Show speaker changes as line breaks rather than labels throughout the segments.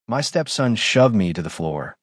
My stepson shoved me to the floor.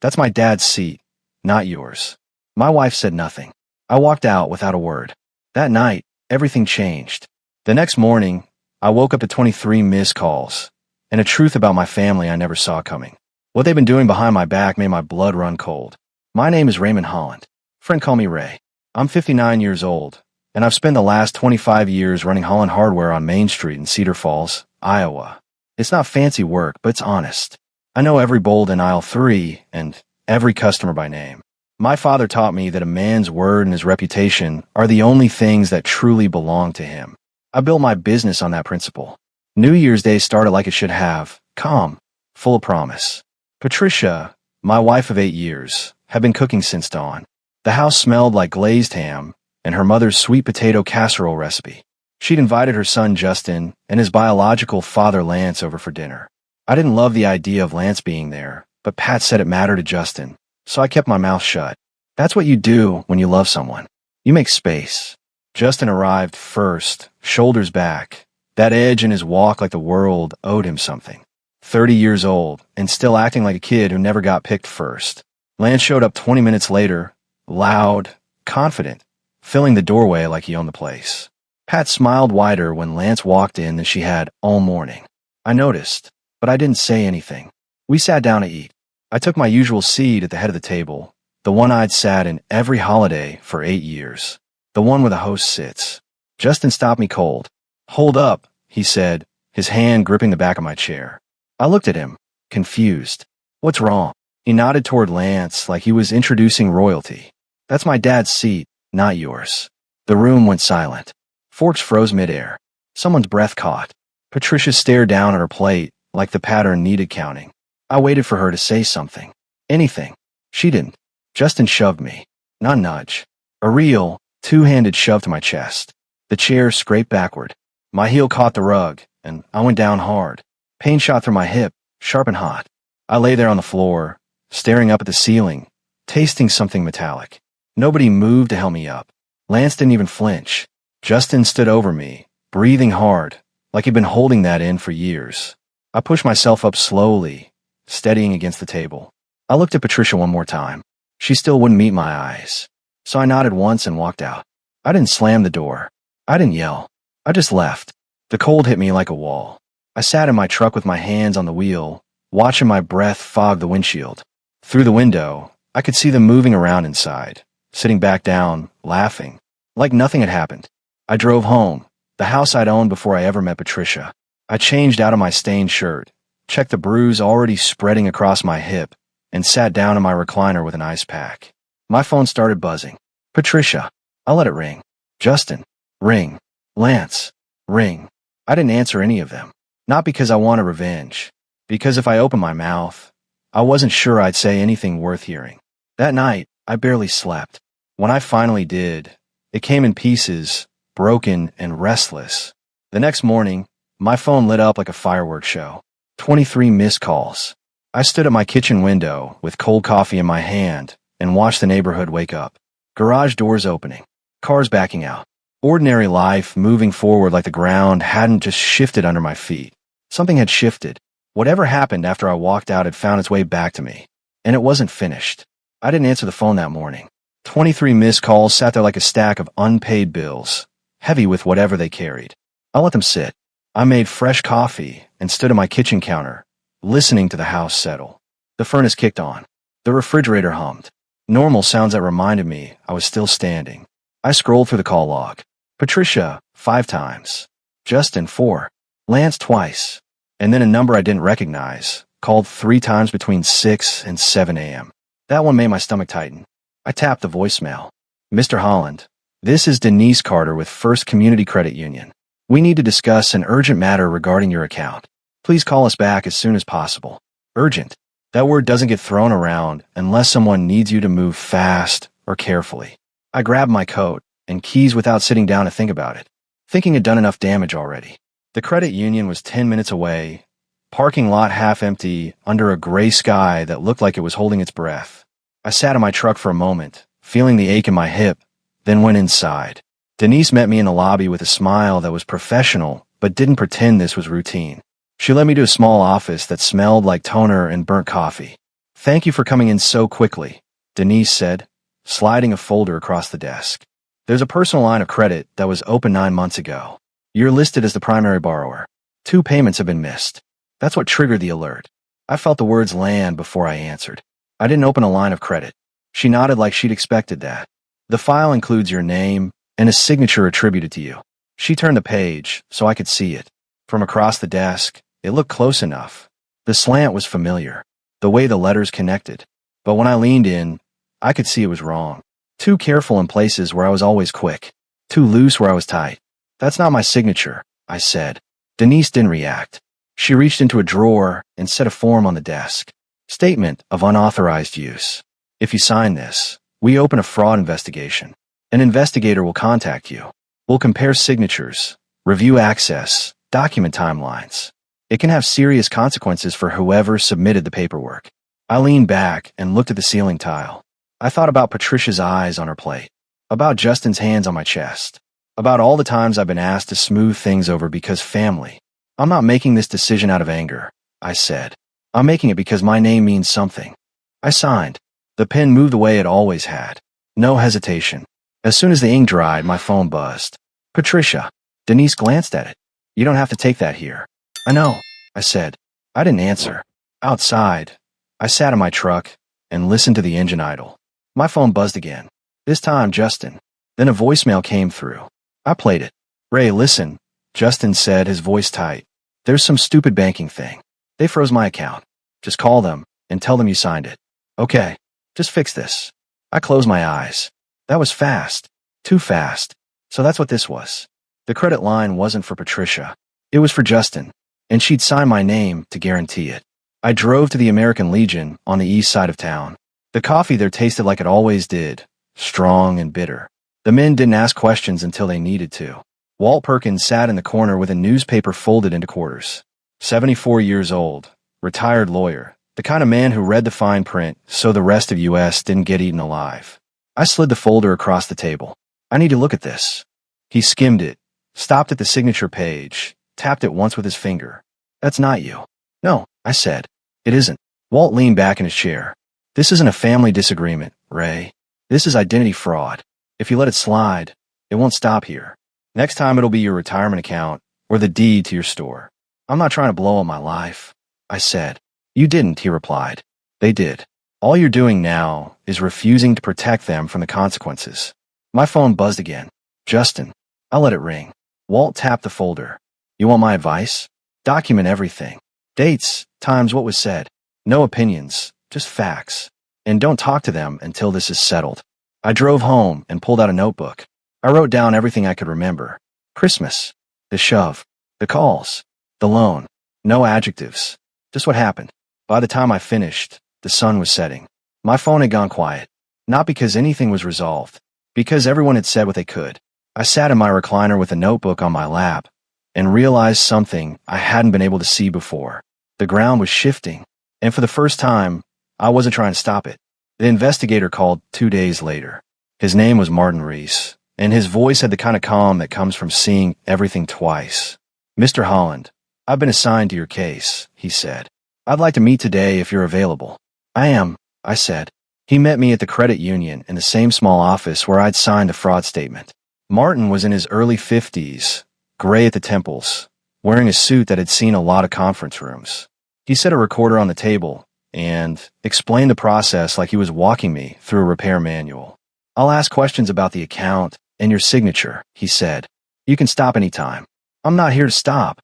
That's my dad's seat, not yours. My wife said nothing. I walked out without a word. That night, everything changed. The next morning, I woke up to 23 missed calls, and a truth about my family I never saw coming. What they've been doing behind my back made my blood run cold. My name is Raymond Holland. Friend call me Ray. I'm 59 years old, and I've spent the last 25 years running Holland Hardware on Main Street in Cedar Falls, Iowa. It's not fancy work, but it's honest. I know every bolt in aisle 3 and every customer by name. My father taught me that a man's word and his reputation are the only things that truly belong to him. I built my business on that principle. New Year's Day started like it should have, calm, full of promise. Patricia, my wife of 8 years, had been cooking since dawn. The house smelled like glazed ham and her mother's sweet potato casserole recipe. She'd invited her son Justin and his biological father Lance over for dinner. I didn't love the idea of Lance being there, but Pat said it mattered to Justin, so I kept my mouth shut. That's what you do when you love someone. You make space. Justin arrived first, shoulders back, that edge in his walk like the world owed him something. 30 years old, and still acting like a kid who never got picked first. Lance showed up 20 minutes later, loud, confident, filling the doorway like he owned the place. Pat smiled wider when Lance walked in than she had all morning. I noticed, but I didn't say anything. We sat down to eat. I took my usual seat at the head of the table, the one I'd sat in every holiday for 8 years, the one where the host sits. Justin stopped me cold. "Hold up," he said, his hand gripping the back of my chair. I looked at him, confused. "What's wrong?" He nodded toward Lance like he was introducing royalty. "That's my dad's seat, not yours." The room went silent. Forks froze midair. Someone's breath caught. Patricia stared down at her plate like the pattern needed counting. I waited for her to say something. Anything. She didn't. Justin shoved me. Not a nudge. A real, two-handed shove to my chest. The chair scraped backward. My heel caught the rug, and I went down hard. Pain shot through my hip, sharp and hot. I lay there on the floor, staring up at the ceiling, tasting something metallic. Nobody moved to help me up. Lance didn't even flinch. Justin stood over me, breathing hard, like he'd been holding that in for years. I pushed myself up slowly, steadying against the table. I looked at Patricia one more time. She still wouldn't meet my eyes. So I nodded once and walked out. I didn't slam the door. I didn't yell. I just left. The cold hit me like a wall. I sat in my truck with my hands on the wheel, watching my breath fog the windshield. Through the window, I could see them moving around inside, sitting back down, laughing, like nothing had happened. I drove home, the house I'd owned before I ever met Patricia. I changed out of my stained shirt, checked the bruise already spreading across my hip, and sat down in my recliner with an ice pack. My phone started buzzing. Patricia. I let it ring. Justin. Ring. Lance. Ring. I didn't answer any of them. Not because I wanted revenge. Because if I opened my mouth, I wasn't sure I'd say anything worth hearing. That night, I barely slept. When I finally did, it came in pieces, broken and restless. The next morning, my phone lit up like a fireworks show. 23 missed calls. I stood at my kitchen window with cold coffee in my hand and watched the neighborhood wake up. Garage doors opening. Cars backing out. Ordinary life moving forward like the ground hadn't just shifted under my feet. Something had shifted. Whatever happened after I walked out had found its way back to me. And it wasn't finished. I didn't answer the phone that morning. 23 missed calls sat there like a stack of unpaid bills, heavy with whatever they carried. I let them sit. I made fresh coffee and stood at my kitchen counter, listening to the house settle. The furnace kicked on. The refrigerator hummed. Normal sounds that reminded me I was still standing. I scrolled through the call log. Patricia, 5 times. Justin, 4. Lance, twice. And then a number I didn't recognize, called 3 times between 6 and 7 a.m. That one made my stomach tighten. I tapped the voicemail. "Mr. Holland, this is Denise Carter with First Community Credit Union. We need to discuss an urgent matter regarding your account. Please call us back as soon as possible." Urgent. That word doesn't get thrown around unless someone needs you to move fast or carefully. I grabbed my coat and keys without sitting down to think about it, thinking had done enough damage already. The credit union was 10 minutes away, parking lot half empty under a gray sky that looked like it was holding its breath. I sat in my truck for a moment, feeling the ache in my hip, then went inside. Denise met me in the lobby with a smile that was professional but didn't pretend this was routine. She led me to a small office that smelled like toner and burnt coffee. "Thank you for coming in so quickly," Denise said, sliding a folder across the desk. "There's a personal line of credit that was open 9 months ago. You're listed as the primary borrower. 2 payments have been missed." That's what triggered the alert. I felt the words land before I answered. "I didn't open a line of credit." She nodded like she'd expected that. "The file includes your name and a signature attributed to you." She turned the page so I could see it. From across the desk, it looked close enough. The slant was familiar, the way the letters connected. But when I leaned in, I could see it was wrong. Too careful in places where I was always quick. Too loose where I was tight. "That's not my signature," I said. Denise didn't react. She reached into a drawer and set a form on the desk. "Statement of unauthorized use. If you sign this, we open a fraud investigation. An investigator will contact you. We'll compare signatures, review access, document timelines. It can have serious consequences for whoever submitted the paperwork." I leaned back and looked at the ceiling tile. I thought about Patricia's eyes on her plate, about Justin's hands on my chest, about all the times I've been asked to smooth things over because family. "I'm not making this decision out of anger," I said. "I'm making it because my name means something." I signed. The pen moved the way it always had. No hesitation. As soon as the ink dried, my phone buzzed. "Patricia." Denise glanced at it. "You don't have to take that here." "I know," I said. I didn't answer. Outside, I sat in my truck and listened to the engine idle. My phone buzzed again. This time, Justin. Then a voicemail came through. I played it. "Ray, listen," Justin said, his voice tight. "There's some stupid banking thing. They froze my account. Just call them and tell them you signed it." "Okay. Just fix this." I closed my eyes. That was fast. Too fast. So that's what this was. The credit line wasn't for Patricia. It was for Justin. And she'd sign my name to guarantee it. I drove to the American Legion on the east side of town. The coffee there tasted like it always did, strong and bitter. The men didn't ask questions until they needed to. Walt Perkins sat in the corner with a newspaper folded into quarters. 74 years old, retired lawyer, the kind of man who read the fine print so the rest of US didn't get eaten alive. I slid the folder across the table. "I need to look at this." He skimmed it, stopped at the signature page, tapped it once with his finger. "That's not you." "No," I said. "It isn't." Walt leaned back in his chair. "This isn't a family disagreement, Ray. This is identity fraud. If you let it slide, it won't stop here. Next time it'll be your retirement account or the deed to your store." "I'm not trying to blow up my life," I said. "You didn't," he replied. "They did. All you're doing now is refusing to protect them from the consequences." My phone buzzed again. "Justin." I let it ring. Walt tapped the folder. "You want my advice? Document everything. Dates, times, what was said. No opinions, just facts. And don't talk to them until this is settled." I drove home and pulled out a notebook. I wrote down everything I could remember. Christmas, the shove, the calls, the loan. No adjectives. Just what happened. By the time I finished, the sun was setting. My phone had gone quiet. Not because anything was resolved. Because everyone had said what they could. I sat in my recliner with a notebook on my lap and realized something I hadn't been able to see before. The ground was shifting. And for the first time, I wasn't trying to stop it. The investigator called 2 days later. His name was Martin Reese, and his voice had the kind of calm that comes from seeing everything twice. "Mr. Holland, I've been assigned to your case," he said. "I'd like to meet today if you're available." "I am," I said. He met me at the credit union in the same small office where I'd signed the fraud statement. Martin was in his early 50s, gray at the temples, wearing a suit that had seen a lot of conference rooms. He set a recorder on the table and explained the process like he was walking me through a repair manual. "I'll ask questions about the account and your signature," he said. "You can stop anytime." "I'm not here to stop,"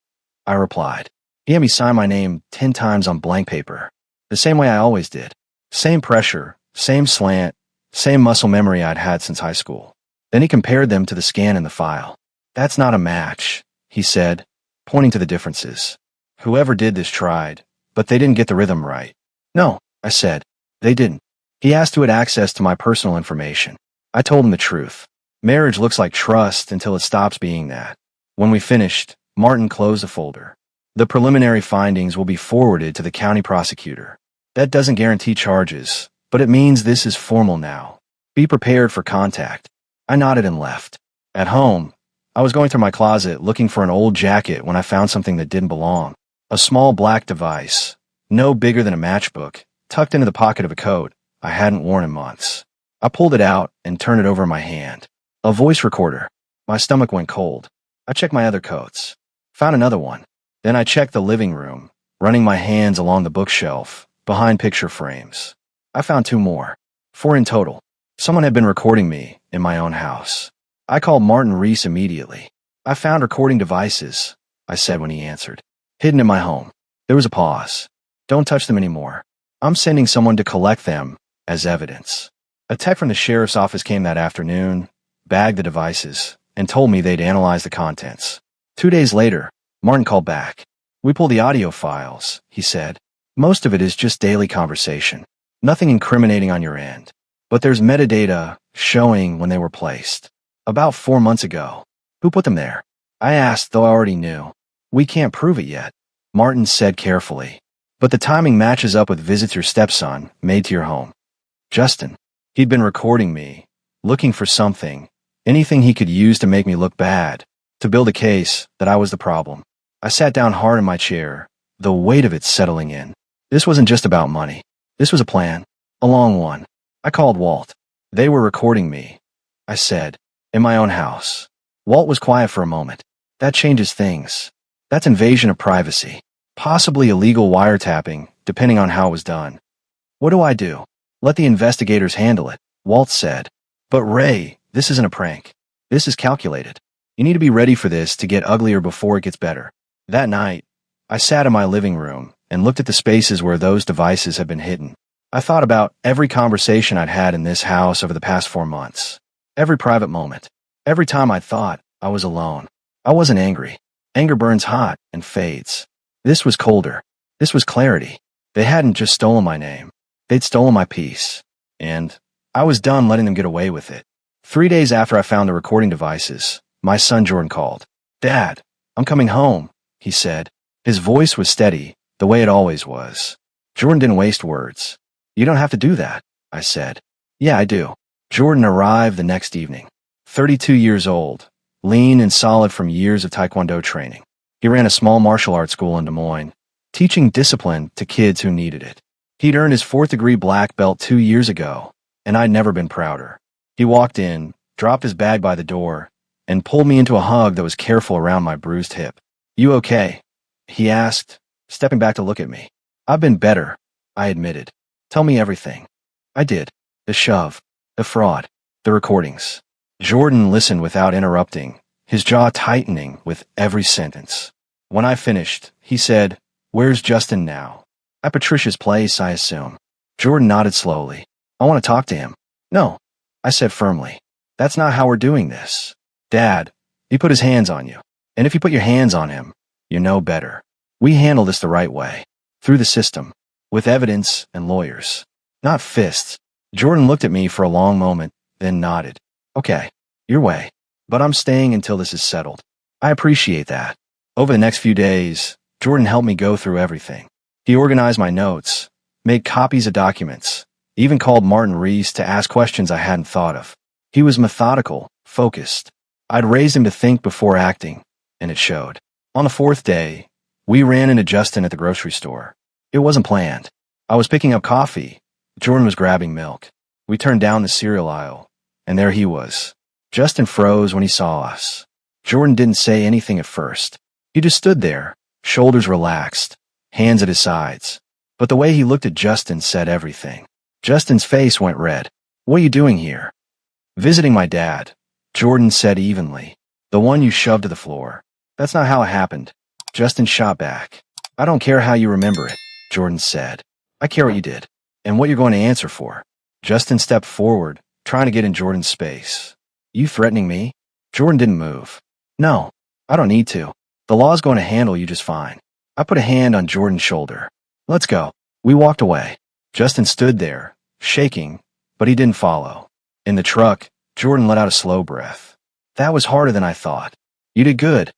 I replied. He had me sign my name 10 times on blank paper, the same way I always did. Same pressure, same slant, same muscle memory I'd had since high school. Then he compared them to the scan in the file. "That's not a match," he said, pointing to the differences. "Whoever did this tried, but they didn't get the rhythm right." "No," I said. "They didn't." He asked who had access to my personal information. I told him the truth. Marriage looks like trust until it stops being that. When we finished, Martin closed the folder. "The preliminary findings will be forwarded to the county prosecutor. That doesn't guarantee charges, but it means this is formal now. Be prepared for contact." I nodded and left. At home, I was going through my closet looking for an old jacket when I found something that didn't belong. A small black device, no bigger than a matchbook, tucked into the pocket of a coat I hadn't worn in months. I pulled it out and turned it over in my hand. A voice recorder. My stomach went cold. I checked my other coats. Found another one. Then I checked the living room, running my hands along the bookshelf, behind picture frames. I found 2 more. 4 in total. Someone had been recording me in my own house. I called Martin Reese immediately. I found recording devices, I said when he answered. Hidden in my home. There was a pause. Don't touch them anymore. I'm sending someone to collect them as evidence. A tech from the sheriff's office came that afternoon, bagged the devices, and told me they'd analyze the contents. 2 days later, Martin called back. We pulled the audio files, he said. Most of it is just daily conversation. Nothing incriminating on your end. But there's metadata showing when they were placed. About 4 months ago. Who put them there? I asked, though I already knew. We can't prove it yet, Martin said carefully. But the timing matches up with visits your stepson made to your home. Justin. He'd been recording me, looking for something, anything he could use to make me look bad, to build a case that I was the problem. I sat down hard in my chair, the weight of it settling in. This wasn't just about money. This was a plan, a long one. I called Walt. They were recording me, I said, in my own house. Walt was quiet for a moment. That changes things. That's invasion of privacy, possibly illegal wiretapping, depending on how it was done. What do I do? Let the investigators handle it, Walt said. But Ray, this isn't a prank. This is calculated. You need to be ready for this to get uglier before it gets better. That night, I sat in my living room and looked at the spaces where those devices had been hidden. I thought about every conversation I'd had in this house over the past 4 months. Every private moment. Every time I thought I was alone. I wasn't angry. Anger burns hot and fades. This was colder. This was clarity. They hadn't just stolen my name. They'd stolen my peace. And I was done letting them get away with it. 3 days after I found the recording devices, my son Jordan called. Dad, I'm coming home, he said. His voice was steady, the way it always was. Jordan didn't waste words. You don't have to do that, I said. Yeah, I do. Jordan arrived the next evening. 32 years old, lean and solid from years of Taekwondo training. He ran a small martial arts school in Des Moines, teaching discipline to kids who needed it. He'd earned his 4th-degree black belt 2 years ago, and I'd never been prouder. He walked in, dropped his bag by the door, and pulled me into a hug that was careful around my bruised hip. You okay? He asked, stepping back to look at me. I've been better, I admitted. Tell me everything. I did. The shove, the fraud, the recordings. Jordan listened without interrupting, his jaw tightening with every sentence. When I finished, he said, Where's Justin now? At Patricia's place, I assume. Jordan nodded slowly. I want to talk to him. No, I said firmly. That's not how we're doing this. Dad, he put his hands on you. And if you put your hands on him, you know better. We handle this the right way. Through the system. With evidence and lawyers. Not fists. Jordan looked at me for a long moment, then nodded. Okay, your way. But I'm staying until this is settled. I appreciate that. Over the next few days, Jordan helped me go through everything. He organized my notes, made copies of documents, even called Martin Reese to ask questions I hadn't thought of. He was methodical, focused. I'd raised him to think before acting, and it showed. On the 4th day, we ran into Justin at the grocery store. It wasn't planned. I was picking up coffee. Jordan was grabbing milk. We turned down the cereal aisle, and there he was. Justin froze when he saw us. Jordan didn't say anything at first. He just stood there, shoulders relaxed, hands at his sides. But the way he looked at Justin said everything. Justin's face went red. What are you doing here? Visiting my dad, Jordan said evenly. The one you shoved to the floor. That's not how it happened. Justin shot back. I don't care how you remember it, Jordan said. I care what you did, and what you're going to answer for. Justin stepped forward, trying to get in Jordan's space. You threatening me? Jordan didn't move. No, I don't need to. The law's going to handle you just fine. I put a hand on Jordan's shoulder. Let's go. We walked away. Justin stood there, shaking, but he didn't follow. In the truck, Jordan let out a slow breath. That was harder than I thought. You did good,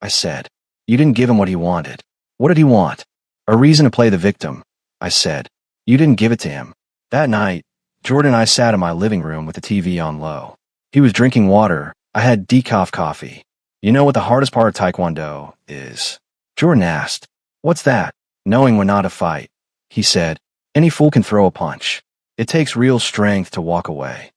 I said. You didn't give him what he wanted. What did he want? A reason to play the victim, I said. You didn't give it to him. That night, Jordan and I sat in my living room with the TV on low. He was drinking water. I had decaf coffee. You know what the hardest part of Taekwondo is? Jordan asked. What's that? Knowing when not to fight, he said. Any fool can throw a punch. It takes real strength to walk away.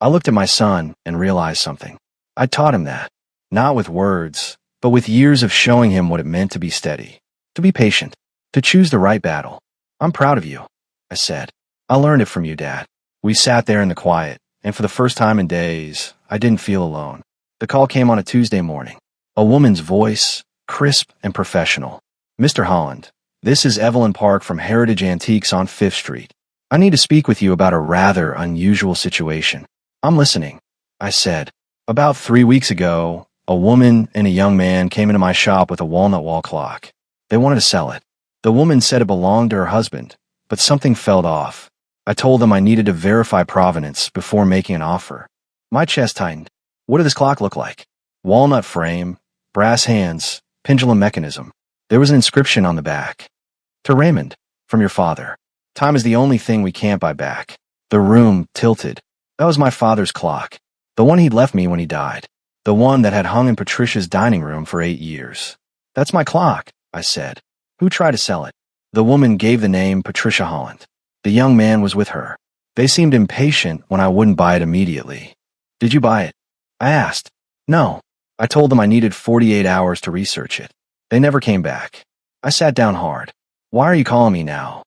I looked at my son and realized something. I taught him that. Not with words, but with years of showing him what it meant to be steady, to be patient, to choose the right battle. I'm proud of you, I said. I learned it from you, Dad. We sat there in the quiet, and for the first time in days, I didn't feel alone. The call came on a Tuesday morning. A woman's voice, crisp and professional. Mr. Holland, this is Evelyn Park from Heritage Antiques on 5th Street. I need to speak with you about a rather unusual situation. I'm listening, I said. About 3 weeks ago, a woman and a young man came into my shop with a walnut wall clock. They wanted to sell it. The woman said it belonged to her husband, but something felt off. I told them I needed to verify provenance before making an offer. My chest tightened. What did this clock look like? Walnut frame, brass hands, pendulum mechanism. There was an inscription on the back. To Raymond, from your father. Time is the only thing we can't buy back. The room tilted. That was my father's clock. The one he'd left me when he died. The one that had hung in Patricia's dining room for 8 years. That's my clock, I said. Who tried to sell it? The woman gave the name Patricia Holland. The young man was with her. They seemed impatient when I wouldn't buy it immediately. Did you buy it? I asked. No. I told them I needed 48 hours to research it. They never came back. I sat down hard. Why are you calling me now?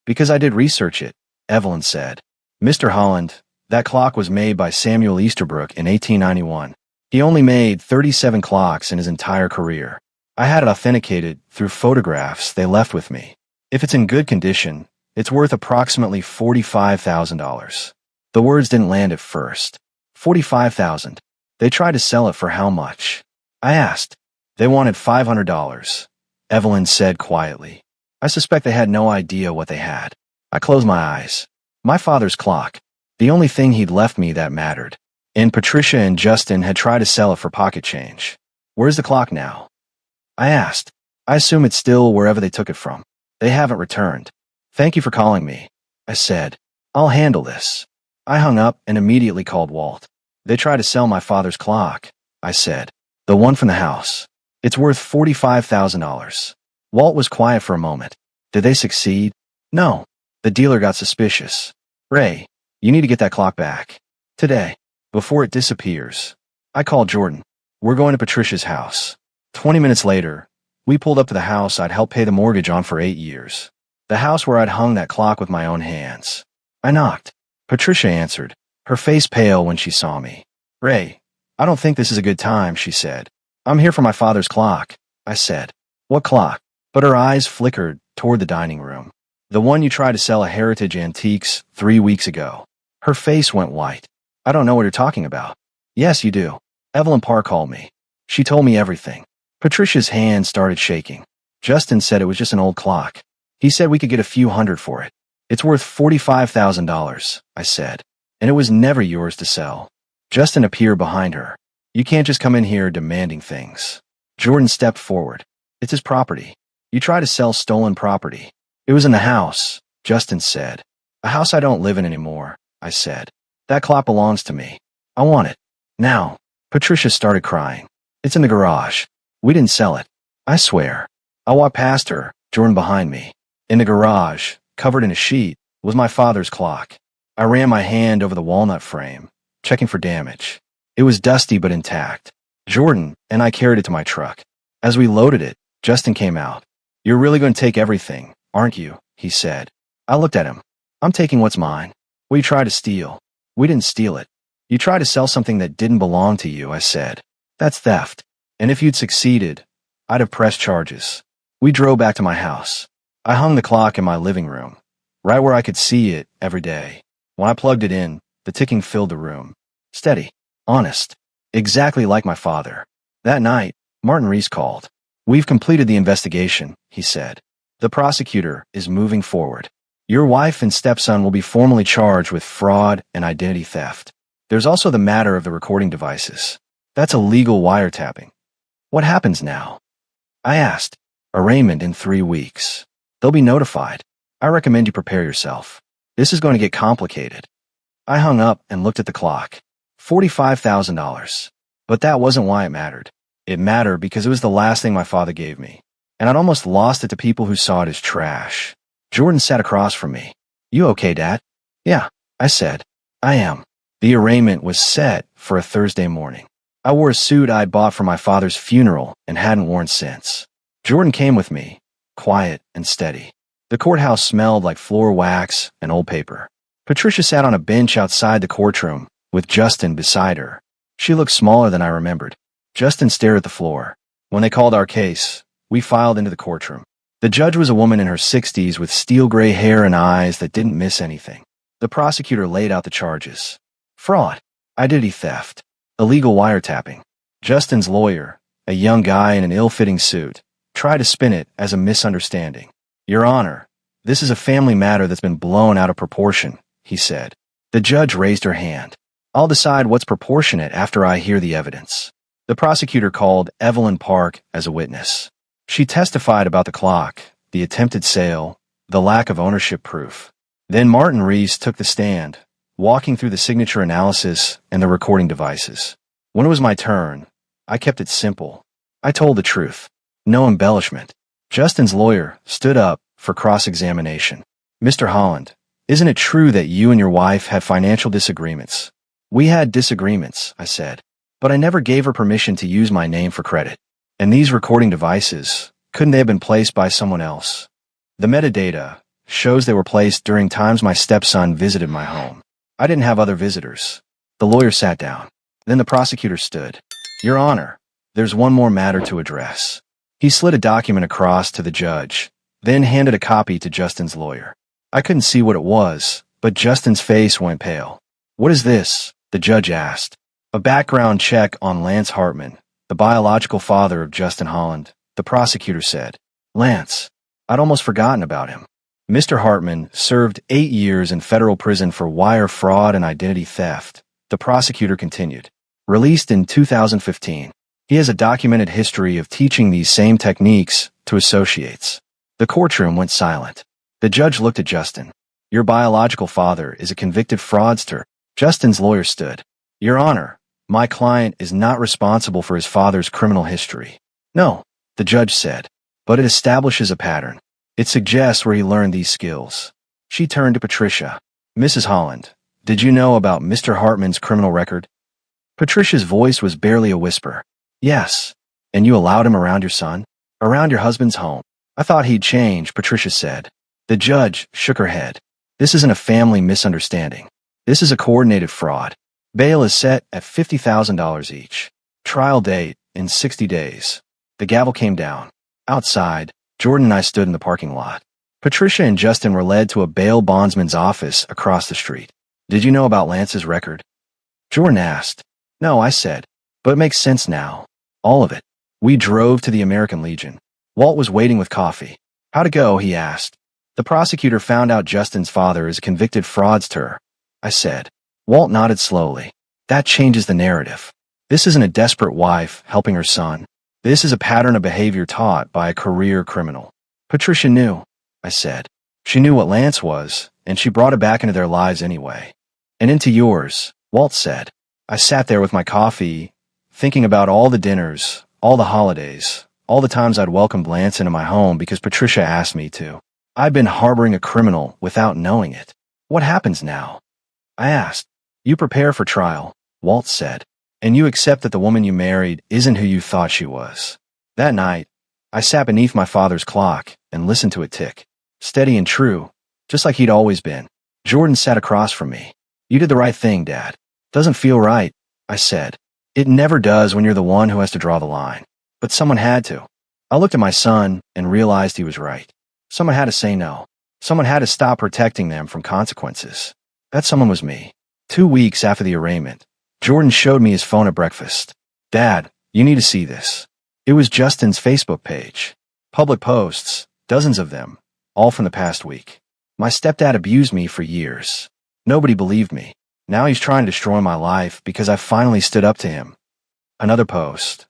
Because I did research it, Evelyn said. Mr. Holland, that clock was made by Samuel Easterbrook in 1891. He only made 37 clocks in his entire career. I had it authenticated through photographs they left with me. If it's in good condition, it's worth approximately $45,000. The words didn't land at first. $45,000. They tried to sell it for how much? I asked. They wanted $500, Evelyn said quietly. I suspect they had no idea what they had. I closed my eyes. My father's clock. The only thing he'd left me that mattered. And Patricia and Justin had tried to sell it for pocket change. Where's the clock now? I asked. I assume it's still wherever they took it from. They haven't returned. Thank you for calling me, I said. I'll handle this. I hung up and immediately called Walt. They tried to sell my father's clock, I said. The one from the house. It's worth $45,000. Walt was quiet for a moment. Did they succeed? No. The dealer got suspicious. Ray, you need to get that clock back. Today. Before it disappears. I called Jordan. We're going to Patricia's house. 20 minutes later, we pulled up to the house I'd helped pay the mortgage on for 8 years. The house where I'd hung that clock with my own hands. I knocked. Patricia answered, her face pale when she saw me. Ray, I don't think this is a good time, she said. I'm here for my father's clock, I said. What clock? But her eyes flickered toward the dining room. The one you tried to sell at Heritage Antiques 3 weeks ago. Her face went white. I don't know what you're talking about. Yes, you do. Evelyn Parr called me. She told me everything. Patricia's hand started shaking. Justin said it was just an old clock. He said we could get a few hundred for it. It's worth $45,000, I said. And it was never yours to sell. Justin appeared behind her. You can't just come in here demanding things. Jordan stepped forward. It's his property. You try to sell stolen property. It was in the house, Justin said. A house I don't live in anymore, I said. That clock belongs to me. I want it. Now. Patricia started crying. It's in the garage. We didn't sell it. I swear. I walked past her, Jordan behind me. In the garage, covered in a sheet, was my father's clock. I ran my hand over the walnut frame, checking for damage. It was dusty but intact. Jordan and I carried it to my truck. As we loaded it, Justin came out. You're really going to take everything, aren't you? He said. I looked at him. I'm taking what's mine. What you tried to steal. We didn't steal it. You tried to sell something that didn't belong to you, I said. That's theft. And if you'd succeeded, I'd have pressed charges. We drove back to my house. I hung the clock in my living room, right where I could see it every day. When I plugged it in, the ticking filled the room. Steady. Honest. Exactly like my father. That night, Martin Reese called. We've completed the investigation, he said. The prosecutor is moving forward. Your wife and stepson will be formally charged with fraud and identity theft. There's also the matter of the recording devices. That's illegal wiretapping. What happens now? I asked. Arraignment in 3 weeks. They'll be notified. I recommend you prepare yourself. This is going to get complicated. I hung up and looked at the clock. $45,000. But that wasn't why it mattered. It mattered because it was the last thing my father gave me. and I'd almost lost it to people who saw it as trash. Jordan sat across from me. You okay, Dad? Yeah, I said. I am. The arraignment was set for a Thursday morning. I wore a suit I'd bought for my father's funeral and hadn't worn since. Jordan came with me, quiet and steady. The courthouse smelled like floor wax and old paper. Patricia sat on a bench outside the courtroom, with Justin beside her. She looked smaller than I remembered. Justin stared at the floor. When they called our case, we filed into the courtroom. The judge was a woman in her 60s with steel gray hair and eyes that didn't miss anything. The prosecutor laid out the charges. Fraud, identity theft, illegal wiretapping. Justin's lawyer, a young guy in an ill-fitting suit, tried to spin it as a misunderstanding. Your Honor, this is a family matter that's been blown out of proportion, he said. The judge raised her hand. I'll decide what's proportionate after I hear the evidence. The prosecutor called Evelyn Park as a witness. She testified about the clock, the attempted sale, the lack of ownership proof. Then Martin Rees took the stand, walking through the signature analysis and the recording devices. When it was my turn, I kept it simple. I told the truth. No embellishment. Justin's lawyer stood up for cross-examination. Mr. Holland, isn't it true that you and your wife had financial disagreements? We had disagreements, I said, but I never gave her permission to use my name for credit. And these recording devices, couldn't they have been placed by someone else? The metadata shows they were placed during times my stepson visited my home. I didn't have other visitors. The lawyer sat down. Then the prosecutor stood. Your Honor, there's one more matter to address. He slid a document across to the judge, then handed a copy to Justin's lawyer. I couldn't see what it was, but Justin's face went pale. What is this? The judge asked. A background check on Lance Hartman, the biological father of Justin Holland, the prosecutor said. Lance. I'd almost forgotten about him. Mr. Hartman served 8 years in federal prison for wire fraud and identity theft, the prosecutor continued. Released in 2015, he has a documented history of teaching these same techniques to associates. The courtroom went silent. The judge looked at Justin. Your biological father is a convicted fraudster. Justin's lawyer stood. Your Honor, my client is not responsible for his father's criminal history. No, the judge said, but it establishes a pattern. It suggests where he learned these skills. She turned to Patricia. Mrs. Holland, did you know about Mr. Hartman's criminal record? Patricia's voice was barely a whisper. Yes. And you allowed him around your son? Around your husband's home? I thought he'd change, Patricia said. The judge shook her head. This isn't a family misunderstanding. This is a coordinated fraud. Bail is set at $50,000 each. Trial date in 60 days. The gavel came down. Outside, Jordan and I stood in the parking lot. Patricia and Justin were led to a bail bondsman's office across the street. Did you know about Lance's record? Jordan asked. No, I said, but it makes sense now. All of it. We drove to the American Legion. Walt was waiting with coffee. How'd it go? He asked. The prosecutor found out Justin's father is a convicted fraudster, I said. Walt nodded slowly. That changes the narrative. This isn't a desperate wife helping her son. This is a pattern of behavior taught by a career criminal. Patricia knew, I said. She knew what Lance was, and she brought it back into their lives anyway. And into yours, Walt said. I sat there with my coffee, thinking about all the dinners, all the holidays, all the times I'd welcomed Lance into my home because Patricia asked me to. I'd been harboring a criminal without knowing it. What happens now? I asked. You prepare for trial, Walt said. And you accept that the woman you married isn't who you thought she was. That night, I sat beneath my father's clock and listened to it tick. Steady and true, just like he'd always been. Jordan sat across from me. You did the right thing, Dad. Doesn't feel right, I said. It never does when you're the one who has to draw the line. But someone had to. I looked at my son and realized he was right. Someone had to say no. Someone had to stop protecting them from consequences. That someone was me. 2 weeks after the arraignment, Jordan showed me his phone at breakfast. Dad, you need to see this. It was Justin's Facebook page. Public posts, dozens of them, all from the past week. My stepdad abused me for years. Nobody believed me. Now he's trying to destroy my life because I finally stood up to him. Another post.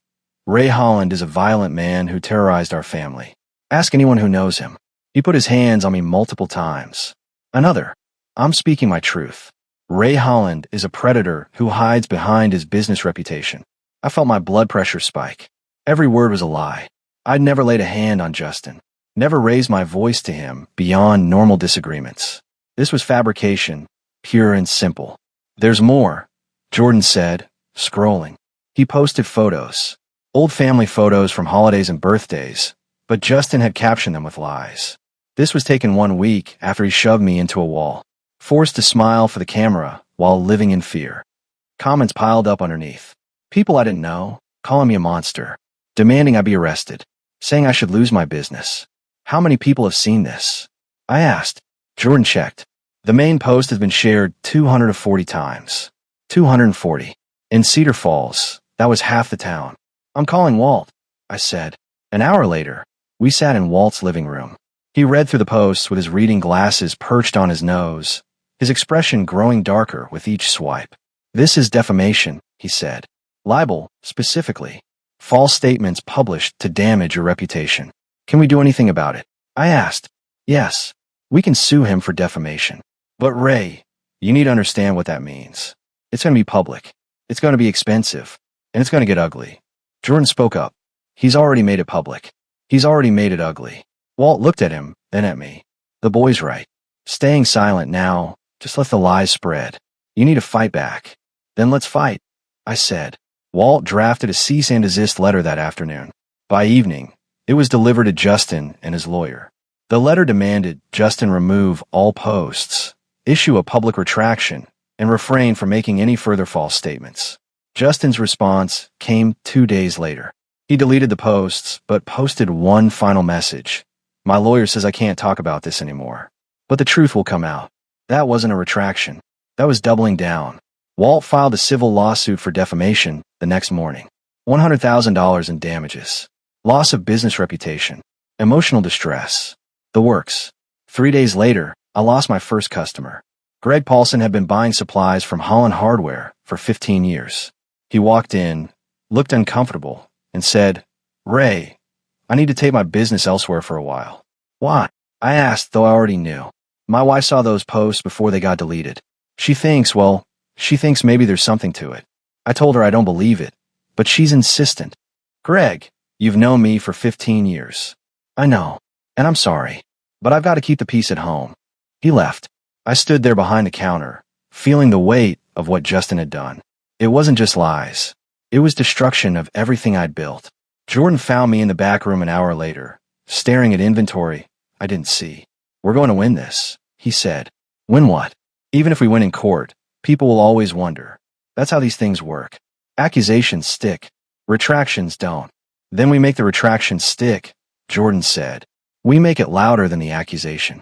Ray Holland is a violent man who terrorized our family. Ask anyone who knows him. He put his hands on me multiple times. Another. I'm speaking my truth. Ray Holland is a predator who hides behind his business reputation. I felt my blood pressure spike. Every word was a lie. I'd never laid a hand on Justin, never raised my voice to him beyond normal disagreements. This was fabrication, pure and simple. There's more, Jordan said, scrolling. He posted photos, old family photos from holidays and birthdays, but Justin had captioned them with lies. This was taken 1 week after he shoved me into a wall, forced to smile for the camera while living in fear. Comments piled up underneath. People I didn't know, calling me a monster, demanding I be arrested, saying I should lose my business. How many people have seen this? I asked. Jordan checked. The main post has been shared 240 times. 240. In Cedar Falls, that was half the town. I'm calling Walt, I said. An hour later, we sat in Walt's living room. He read through the posts with his reading glasses perched on his nose, his expression growing darker with each swipe. This is defamation, he said. Libel, specifically. False statements published to damage your reputation. Can we do anything about it? I asked. Yes, we can sue him for defamation. But Ray, you need to understand what that means. It's going to be public. It's going to be expensive. And it's going to get ugly. Jordan spoke up. He's already made it public. He's already made it ugly. Walt looked at him, then at me. The boy's right. Staying silent now, just let the lies spread. You need to fight back. Then let's fight, I said. Walt drafted a cease and desist letter that afternoon. By evening, it was delivered to Justin and his lawyer. The letter demanded Justin remove all posts, issue a public retraction, and refrain from making any further false statements. Justin's response came 2 days later. He deleted the posts, but posted one final message. My lawyer says I can't talk about this anymore. But the truth will come out. That wasn't a retraction. That was doubling down. Walt filed a civil lawsuit for defamation the next morning. $100,000 in damages. Loss of business reputation. Emotional distress. The works. 3 days later, I lost my first customer. Greg Paulson had been buying supplies from Holland Hardware for 15 years. He walked in, looked uncomfortable, and said, Ray, I need to take my business elsewhere for a while. Why? I asked, though I already knew. My wife saw those posts before they got deleted. She thinks maybe there's something to it. I told her I don't believe it, but she's insistent. Greg, you've known me for 15 years. I know, and I'm sorry, but I've got to keep the peace at home. He left. I stood there behind the counter, feeling the weight of what Justin had done. It wasn't just lies. It was destruction of everything I'd built. Jordan found me in the back room an hour later, staring at inventory I didn't see. We're going to win this, he said. Win what? Even if we win in court, people will always wonder. That's how these things work. Accusations stick. Retractions don't. Then we make the retraction stick, Jordan said. We make it louder than the accusation.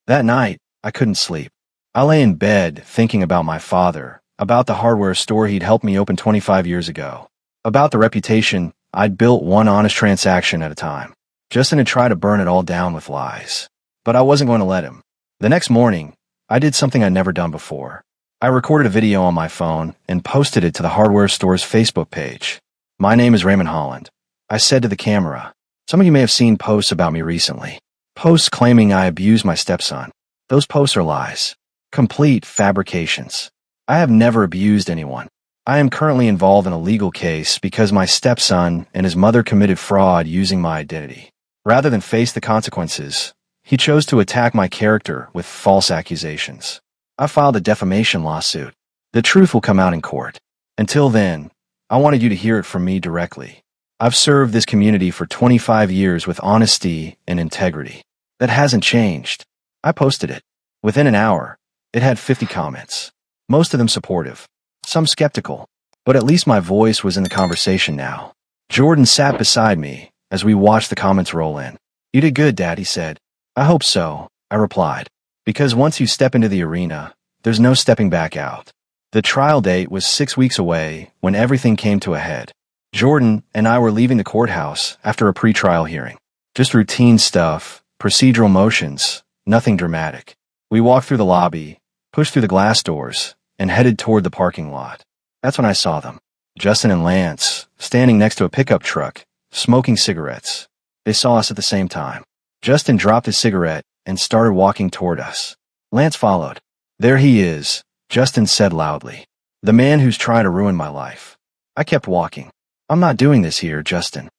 That night, I couldn't sleep. I lay in bed thinking about my father, about the hardware store he'd helped me open 25 years ago, about the reputation I'd built one honest transaction at a time. Justin had tried to burn it all down with lies. But I wasn't going to let him. The next morning, I did something I'd never done before. I recorded a video on my phone and posted it to the hardware store's Facebook page. My name is Raymond Holland. I said to the camera, some of you may have seen posts about me recently. Posts claiming I abused my stepson. Those posts are lies. Complete fabrications. I have never abused anyone. I am currently involved in a legal case because my stepson and his mother committed fraud using my identity. Rather than face the consequences, he chose to attack my character with false accusations. I filed a defamation lawsuit. The truth will come out in court. Until then, I wanted you to hear it from me directly. I've served this community for 25 years with honesty and integrity. That hasn't changed. I posted it. Within an hour, it had 50 comments. Most of them supportive. Some skeptical. But at least my voice was in the conversation now. Jordan sat beside me as we watched the comments roll in. You did good, Dad, he said. I hope so, I replied. Because once you step into the arena, there's no stepping back out. The trial date was 6 weeks away when everything came to a head. Jordan and I were leaving the courthouse after a pretrial hearing. Just routine stuff, procedural motions, nothing dramatic. We walked through the lobby, pushed through the glass doors, and headed toward the parking lot. That's when I saw them. Justin and Lance, standing next to a pickup truck, smoking cigarettes. They saw us at the same time. Justin dropped his cigarette and started walking toward us. Lance followed. There he is, Justin said loudly. The man who's trying to ruin my life. I kept walking. I'm not doing this here, Justin.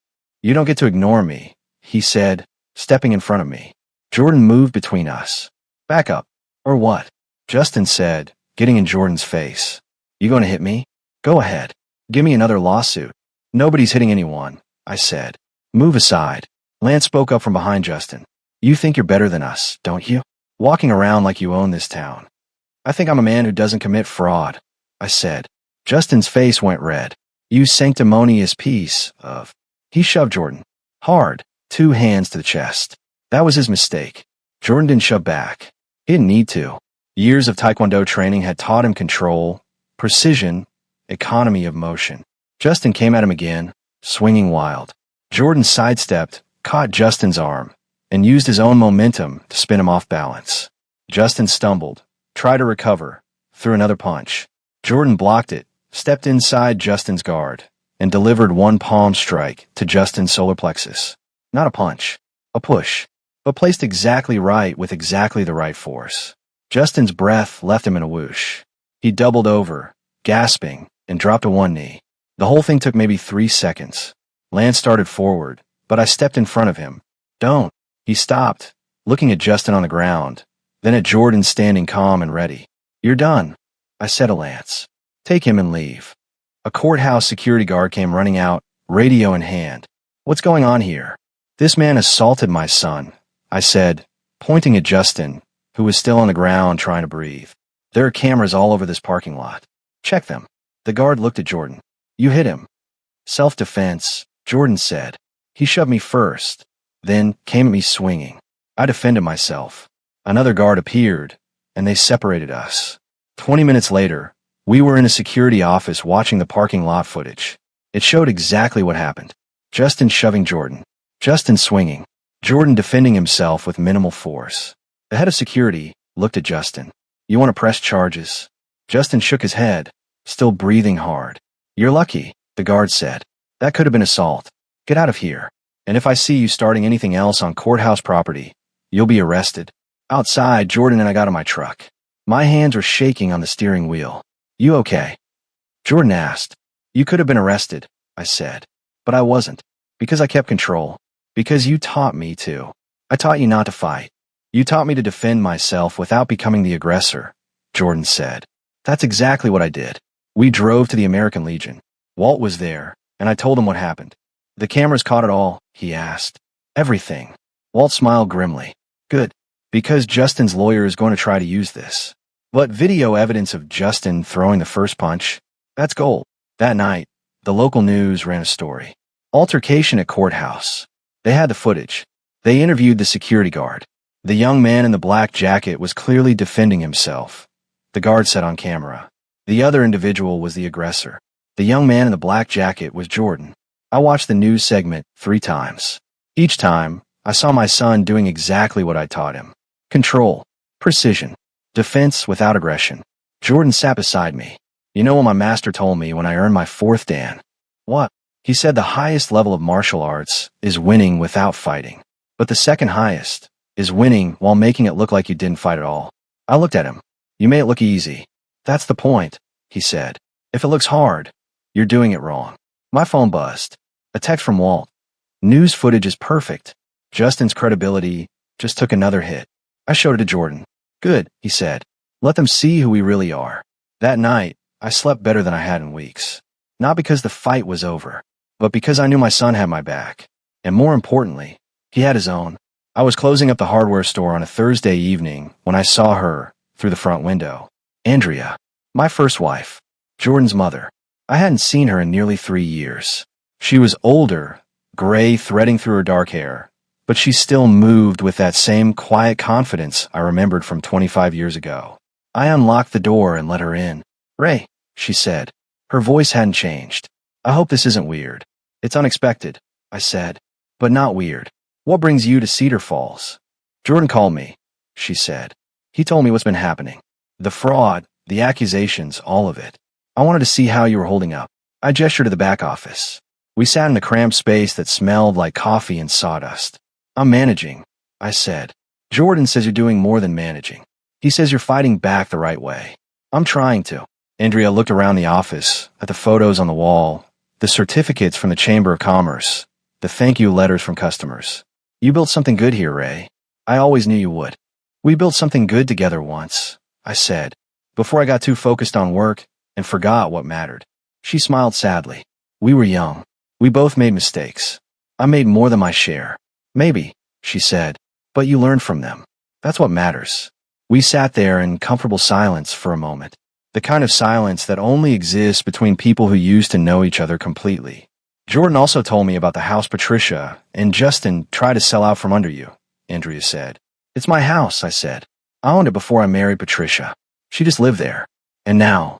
You don't get to ignore me, he said, stepping in front of me. Jordan moved between us. Back up. Or what? Justin said, getting in Jordan's face. You gonna hit me? Go ahead. Give me another lawsuit. Nobody's hitting anyone, I said. Move aside. Lance spoke up from behind Justin. You think you're better than us, don't you? Walking around like you own this town. I think I'm a man who doesn't commit fraud, I said. Justin's face went red. You sanctimonious piece of... He shoved Jordan. Hard. 2 hands to the chest. That was his mistake. Jordan didn't shove back. He didn't need to. Years of Taekwondo training had taught him control, precision, economy of motion. Justin came at him again, swinging wild. Jordan sidestepped, caught Justin's arm, and used his own momentum to spin him off balance. Justin stumbled, tried to recover, threw another punch. Jordan blocked it, stepped inside Justin's guard, and delivered one palm strike to Justin's solar plexus. Not a punch, a push, but placed exactly right with exactly the right force. Justin's breath left him in a whoosh. He doubled over, gasping, and dropped to one knee. The whole thing took maybe 3 seconds. Lance started forward, but I stepped in front of him. Don't. He stopped, looking at Justin on the ground, then at Jordan standing calm and ready. You're done, I said to Lance. Take him and leave. A courthouse security guard came running out, radio in hand. What's going on here? This man assaulted my son, I said, pointing at Justin, who was still on the ground trying to breathe. There are cameras all over this parking lot. Check them. The guard looked at Jordan. You hit him. Self-defense, Jordan said. He shoved me first, then came at me swinging. I defended myself. Another guard appeared, and they separated us. 20 minutes later, we were in a security office watching the parking lot footage. It showed exactly what happened. Justin shoving Jordan. Justin swinging. Jordan defending himself with minimal force. The head of security looked at Justin. You want to press charges? Justin shook his head, still breathing hard. You're lucky, the guard said. That could have been assault. Get out of here. And if I see you starting anything else on courthouse property, you'll be arrested. Outside, Jordan and I got in my truck. My hands were shaking on the steering wheel. You okay? Jordan asked. You could have been arrested, I said. But I wasn't. Because I kept control. Because you taught me to. I taught you not to fight. You taught me to defend myself without becoming the aggressor, Jordan said. That's exactly what I did. We drove to the American Legion. Walt was there, and I told him what happened. The cameras caught it all, he asked. Everything. Walt smiled grimly. Good. Because Justin's lawyer is going to try to use this. But video evidence of Justin throwing the first punch? That's gold. That night, the local news ran a story. Altercation at courthouse. They had the footage. They interviewed the security guard. The young man in the black jacket was clearly defending himself. The guard said on camera. The other individual was the aggressor. The young man in the black jacket was Jordan. I watched the news segment 3 times. Each time, I saw my son doing exactly what I taught him. Control. Precision. Defense without aggression. Jordan sat beside me. You know what my master told me when I earned my 4th Dan? What? He said the highest level of martial arts is winning without fighting. But the second highest is winning while making it look like you didn't fight at all. I looked at him. You made it look easy. That's the point, he said. If it looks hard, you're doing it wrong. My phone buzzed. A text from Walt. News footage is perfect. Justin's credibility just took another hit. I showed it to Jordan. Good, he said. Let them see who we really are. That night, I slept better than I had in weeks. Not because the fight was over, but because I knew my son had my back. And more importantly, he had his own. I was closing up the hardware store on a Thursday evening when I saw her through the front window. Andrea, my first wife, Jordan's mother. I hadn't seen her in nearly 3 years. She was older, gray threading through her dark hair, but she still moved with that same quiet confidence I remembered from 25 years ago. I unlocked the door and let her in. Ray, she said. Her voice hadn't changed. I hope this isn't weird. It's unexpected, I said, but not weird. What brings you to Cedar Falls? Jordan called me, she said. He told me what's been happening. The fraud, the accusations, all of it. I wanted to see how you were holding up. I gestured to the back office. We sat in a cramped space that smelled like coffee and sawdust. I'm managing, I said. Jordan says you're doing more than managing. He says you're fighting back the right way. I'm trying to. Andrea looked around the office, at the photos on the wall, the certificates from the Chamber of Commerce, the the thank you letters from customers. You built something good here, Ray. I always knew you would. We built something good together once, I said, before I got too focused on work and forgot what mattered. She smiled sadly. We were young. We both made mistakes. I made more than my share. Maybe, she said, but you learned from them. That's what matters. We sat there in comfortable silence for a moment. The kind of silence that only exists between people who used to know each other completely. Jordan also told me about the house Patricia and Justin tried to sell out from under you, Andrea said. It's my house, I said. I owned it before I married Patricia. She just lived there. And now,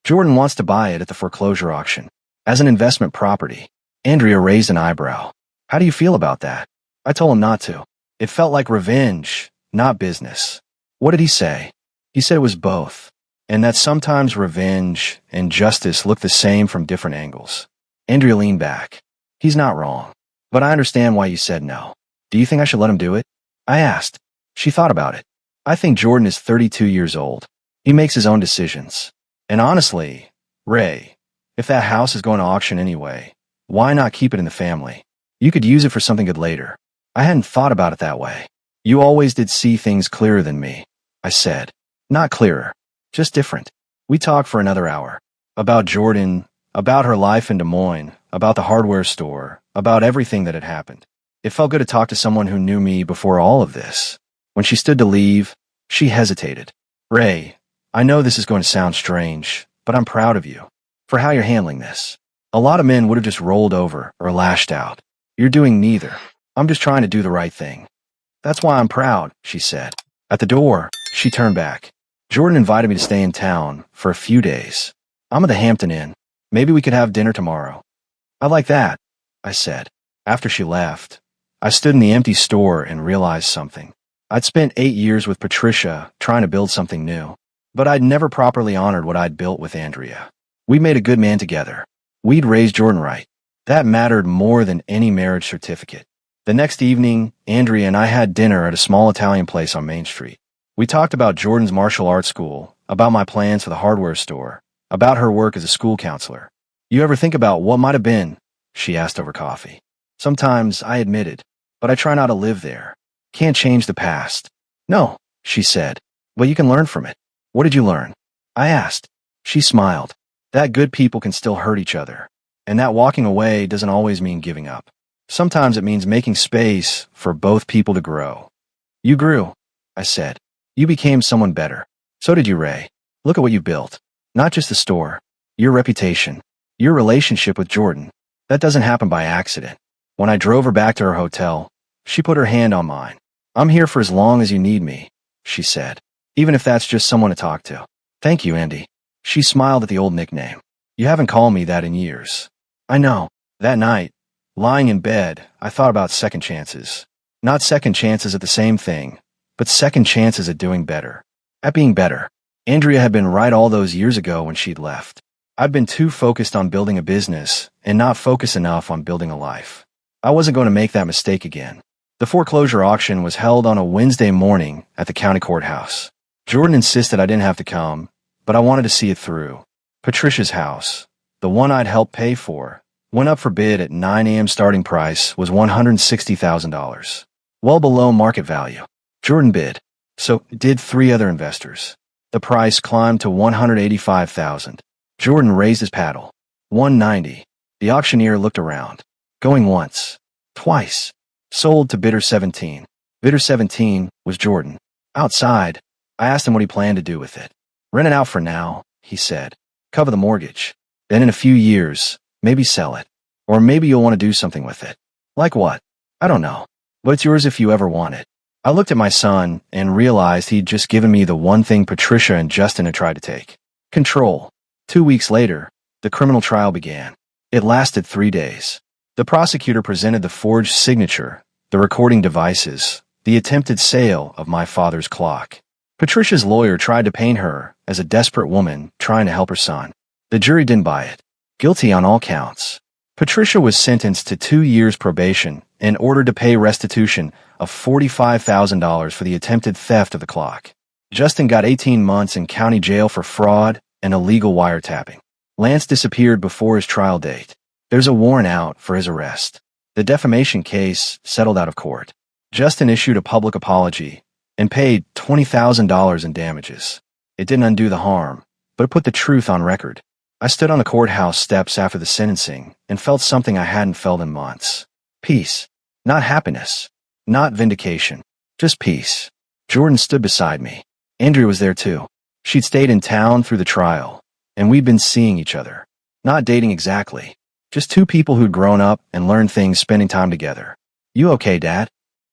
Jordan wants to buy it at the foreclosure auction. As an investment property. Andrea raised an eyebrow. How do you feel about that? I told him not to. It felt like revenge, not business. What did he say? He said it was both, and that sometimes revenge and justice look the same from different angles. Andrea leaned back. He's not wrong, but I understand why you said no. Do you think I should let him do it? I asked. She thought about it. I think Jordan is 32 years old. He makes his own decisions. And honestly, Ray, if that house is going to auction anyway, why not keep it in the family? You could use it for something good later. I hadn't thought about it that way. You always did see things clearer than me, I said. Not clearer, just different. We talked for another hour. About Jordan, about her life in Des Moines, about the hardware store, about everything that had happened. It felt good to talk to someone who knew me before all of this. When she stood to leave, she hesitated. Ray, I know this is going to sound strange, but I'm proud of you for how you're handling this. A lot of men would have just rolled over or lashed out. You're doing neither. I'm just trying to do the right thing. That's why I'm proud, she said. At the door, she turned back. Jordan invited me to stay in town for a few days. I'm at the Hampton Inn. Maybe we could have dinner tomorrow. I like that, I said. After she left, I stood in the empty store and realized something. I'd spent 8 years with Patricia trying to build something new, but I'd never properly honored what I'd built with Andrea. We made a good man together. We'd raised Jordan right. That mattered more than any marriage certificate. The next evening, Andrea and I had dinner at a small Italian place on Main Street. We talked about Jordan's martial arts school, about my plans for the hardware store, about her work as a school counselor. You ever think about what might have been? She asked over coffee. Sometimes, I admitted, but I try not to live there. Can't change the past. No, she said, but you can learn from it. What did you learn? I asked. She smiled. That good people can still hurt each other, and that walking away doesn't always mean giving up. Sometimes it means making space for both people to grow. You grew, I said. You became someone better. So did you, Ray. Look at what you built. Not just the store, your reputation, your relationship with Jordan. That doesn't happen by accident. When I drove her back to her hotel, she put her hand on mine. I'm here for as long as you need me, she said, even if that's just someone to talk to. Thank you, Andy. She smiled at the old nickname. You haven't called me that in years. I know. That night, lying in bed, I thought about second chances. Not second chances at the same thing, but second chances at doing better. At being better. Andrea had been right all those years ago when she'd left. I'd been too focused on building a business and not focused enough on building a life. I wasn't going to make that mistake again. The foreclosure auction was held on a Wednesday morning at the county courthouse. Jordan insisted I didn't have to come, but I wanted to see it through. Patricia's house, the one I'd helped pay for, went up for bid at 9 a.m. Starting price was $160,000. Well below market value. Jordan bid. So did 3 other investors. The price climbed to $185,000. Jordan raised his paddle. $190. The auctioneer looked around. Going once. Twice. Sold to bidder 17. Bidder 17 was Jordan. Outside, I asked him what he planned to do with it. Rent it out for now, he said. Cover the mortgage. Then in a few years, maybe sell it. Or maybe you'll want to do something with it. Like what? I don't know. But it's yours if you ever want it. I looked at my son and realized he'd just given me the one thing Patricia and Justin had tried to take. Control. 2 weeks later, the criminal trial began. It lasted 3 days. The prosecutor presented the forged signature, the recording devices, the attempted sale of my father's clock. Patricia's lawyer tried to paint her as a desperate woman trying to help her son. The jury didn't buy it. Guilty on all counts. Patricia was sentenced to 2 years probation and ordered to pay restitution of $45,000 for the attempted theft of the clock. Justin got 18 months in county jail for fraud and illegal wiretapping. Lance disappeared before his trial date. There's a warrant out for his arrest. The defamation case settled out of court. Justin issued a public apology and paid $20,000 in damages. It didn't undo the harm, but it put the truth on record. I stood on the courthouse steps after the sentencing and felt something I hadn't felt in months. Peace. Not happiness. Not vindication. Just peace. Jordan stood beside me. Andrea was there too. She'd stayed in town through the trial, and we'd been seeing each other. Not dating exactly. Just two people who'd grown up and learned things spending time together. You okay, Dad?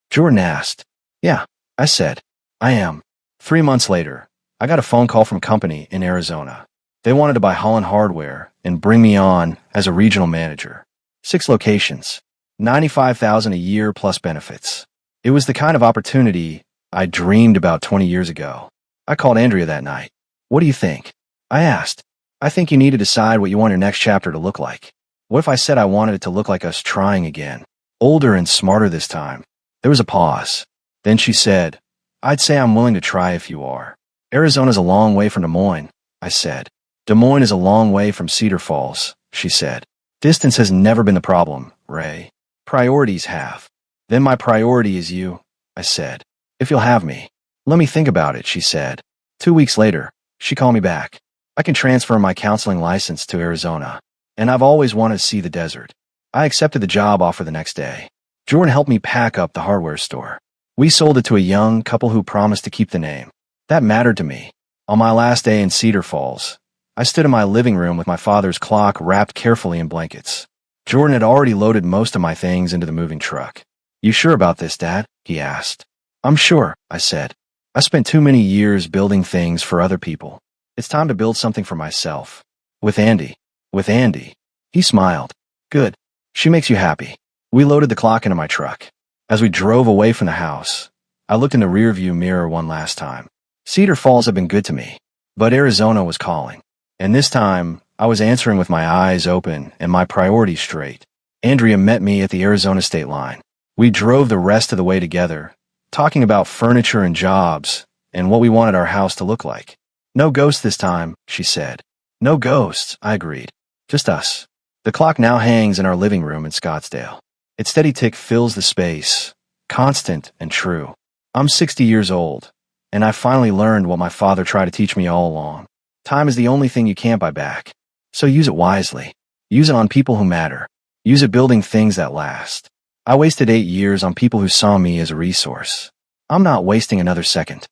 Jordan asked. Yeah, I said. I am. 3 months later, I got a phone call from a company in Arizona. They wanted to buy Holland Hardware and bring me on as a regional manager. 6 locations. $95,000 a year plus benefits. It was the kind of opportunity I dreamed about 20 years ago. I called Andrea that night. What do you think? I asked. I think you need to decide what you want your next chapter to look like. What if I said I wanted it to look like us trying again? Older and smarter this time. There was a pause. Then she said, I'd say I'm willing to try if you are. Arizona's a long way from Des Moines, I said. Des Moines is a long way from Cedar Falls, she said. Distance has never been the problem, Ray. Priorities have. Then my priority is you, I said. If you'll have me. Let me think about it, she said. 2 weeks later, she called me back. I can transfer my counseling license to Arizona, and I've always wanted to see the desert. I accepted the job offer the next day. Jordan helped me pack up the hardware store. We sold it to a young couple who promised to keep the name. That mattered to me. On my last day in Cedar Falls, I stood in my living room with my father's clock wrapped carefully in blankets. Jordan had already loaded most of my things into the moving truck. You sure about this, Dad? He asked. I'm sure, I said. I spent too many years building things for other people. It's time to build something for myself. With Andy. With Andy. He smiled. Good. She makes you happy. We loaded the clock into my truck. As we drove away from the house, I looked in the rearview mirror one last time. Cedar Falls had been good to me, but Arizona was calling. And this time, I was answering with my eyes open and my priorities straight. Andrea met me at the Arizona state line. We drove the rest of the way together, talking about furniture and jobs and what we wanted our house to look like. No ghosts this time, she said. No ghosts, I agreed. Just us. The clock now hangs in our living room in Scottsdale. Its steady tick fills the space, constant and true. I'm 60 years old, and I finally learned what my father tried to teach me all along. Time is the only thing you can't buy back. So use it wisely. Use it on people who matter. Use it building things that last. I wasted 8 years on people who saw me as a resource. I'm not wasting another second.